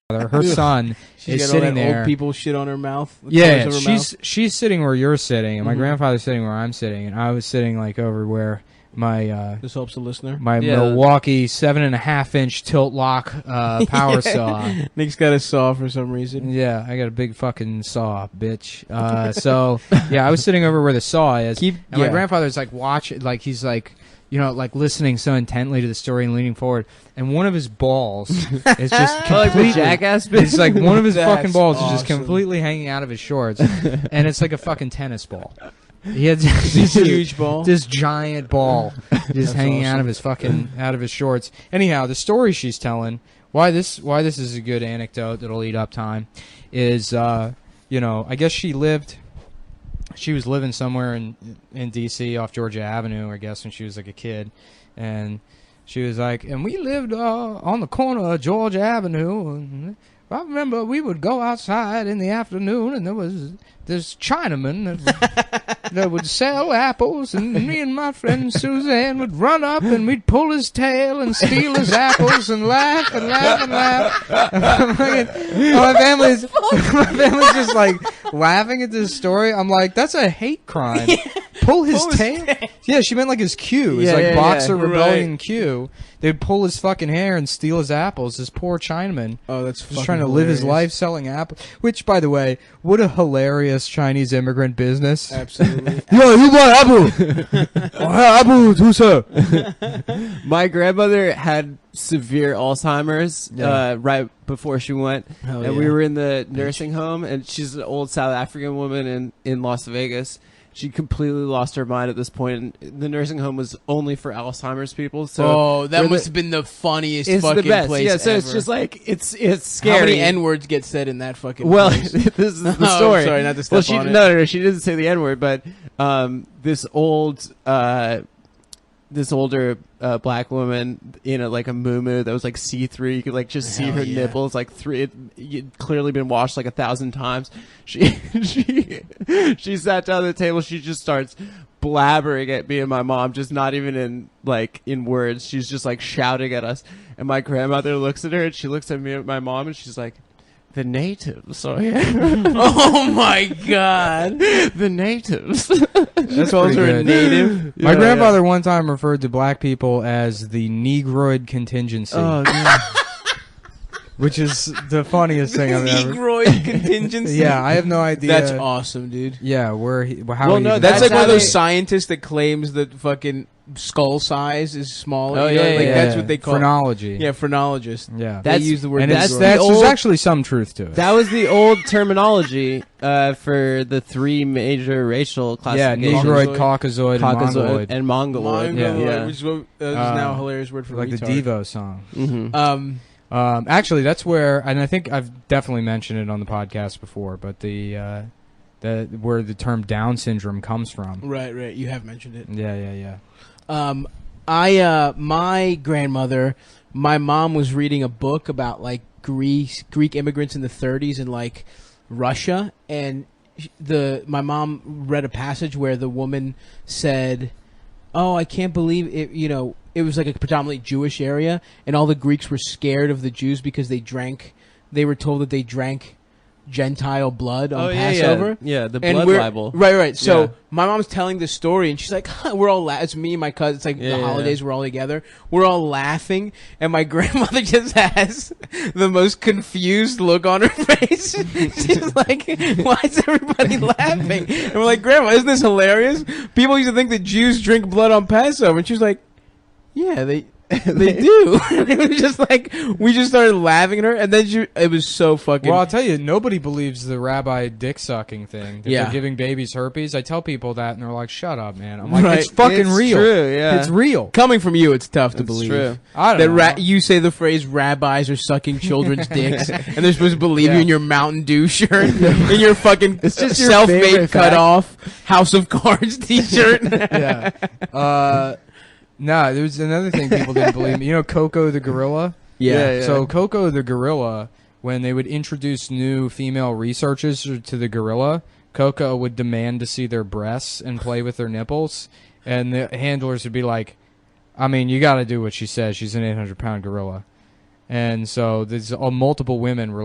Her son She's is got all sitting that there. old people shit on her mouth. Yeah, Covers over her mouth. she's sitting where you're sitting, and my Mhm. grandfather's sitting where I'm sitting, and I was sitting like over where my This helps the listener. my Yeah. Milwaukee 7.5-inch tilt lock power saw. Nick's got a saw for some reason. Yeah, I got a big fucking saw, bitch. So yeah, I was sitting over where the saw is, and my grandfather's like watching, like he's like, you know, like listening so intently to the story and leaning forward, and one of his balls is just like the completely. jackass bit. It's like one of his That's fucking balls is just awesome. completely hanging out of his shorts, and it's like a fucking tennis ball. He had This huge ball. this giant ball just That's hanging out awesome. of his fucking out of his shorts. Anyhow, the story she's telling, why this is a good anecdote that'll eat up time, is you know, I guess she was living somewhere in D.C. off Georgia Avenue, I guess, when she was like a kid, and she was like, and we lived on the corner of Georgia Avenue, and I remember we would go outside in the afternoon, and there was this Chinaman that would sell apples, and me and my friend Suzanne would run up, and we'd pull his tail and steal his apples and laugh and laugh and laugh. And my family's just like laughing at this story. I'm like, that's a hate crime. Pull his tail? Yeah, she meant like his cue. His like Boxer Rebellion cue. They'd pull his fucking hair and steal his apples. This poor Chinaman. Oh, that's just trying to live his life selling apples. Which, by the way, what a hilarious Chinese immigrant business. Absolutely. Yo, you want apple? Apple too, sir. My grandmother had severe Alzheimer's Yeah. right before she went, Hell and yeah. we were in the nursing home, and she's an old South African woman in Las Vegas. She completely lost her mind at this point. And the nursing home was only for Alzheimer's people. So that we're must have been the funniest it's fucking the best. place Yeah, so ever. it's just like it's scary. How many N-words get said in that fucking Well, place? this is the Oh, story. sorry, not to step Well, she on it. no, she didn't say the N word, but this older black woman in like a muumuu that was like see-through. You could like just see Hell her yeah. nipples, like you'd clearly been washed like 1,000 times. She sat down at the table. She just starts blabbering at me and my mom, just not even in words. She's just like shouting at us. And my grandmother looks at her, and she looks at me and my mom, and she's like, "The natives are here." Oh my god. The natives. That's Calls pretty her a good. native. My Yeah, grandfather one time referred to black people as the Negroid contingency, Oh, God. which is the funniest thing I've ever. Negroid contingency. Yeah, I have no idea. That's awesome, dude. Yeah, how Well, he no, even- That's That's like one how of those they- scientists that claims that fucking skull size is smaller. Oh, you know, yeah, like yeah, that's yeah. what they call phrenology. Yeah, phrenologist. Yeah, They use the word and that's it's, the there's old- actually some truth to it. That was the old terminology for the three major racial Yeah, classifications. Negroid, Caucasoid, and Caucasoid Mongoloid, and Mongoloid. Mongoloid, Yeah. which is what, is now a hilarious word for like retard. the Devo song. Mm-hmm. Actually, that's where, and I think I've definitely mentioned it on the podcast before, but the where the term Down syndrome comes from. Right. You have mentioned it. Yeah. My grandmother, my mom was reading a book about like Greek immigrants in the 30s in like Russia, and my mom read a passage where the woman said, "Oh, I can't believe it." You know, it was like a predominantly Jewish area, and all the Greeks were scared of the Jews because they were told that they drank Gentile blood on Passover. Yeah, the And blood we're- libel. Right. So Yeah. my mom's telling this story, and she's like, "We're all it's me and my cousin. It's like Yeah, the yeah, holidays. We're all together. We're all laughing, and my grandmother just has the most confused look on her face. She's like, "Why is everybody laughing?" And we're like, "Grandma, isn't this hilarious? People used to think that Jews drink blood on Passover," and she's like, "Yeah, they." They do. It was just like we just started laughing at her, and then it was so fucking. Well, I'll tell you, nobody believes the rabbi dick sucking thing. That Yeah. they're giving babies herpes. I tell people that, and they're like, "Shut up, man." I'm like, Right. "It's fucking It's real. true, yeah. It's real." Coming from you, it's tough to It's believe. true. I don't know. You say the phrase "rabbis are sucking children's dicks," and they're supposed to believe Yeah. you in your Mountain Dew shirt, in your fucking It's just your self-made favorite cut off House of Cards T-shirt. Yeah. No, there was another thing people didn't believe me. You know Coco the gorilla? Yeah. So Coco the gorilla, when they would introduce new female researchers to the gorilla, Coco would demand to see their breasts and play with their nipples, and the handlers would be like, "I mean, you got to do what she says. She's an 800-pound gorilla." And so there's multiple women were like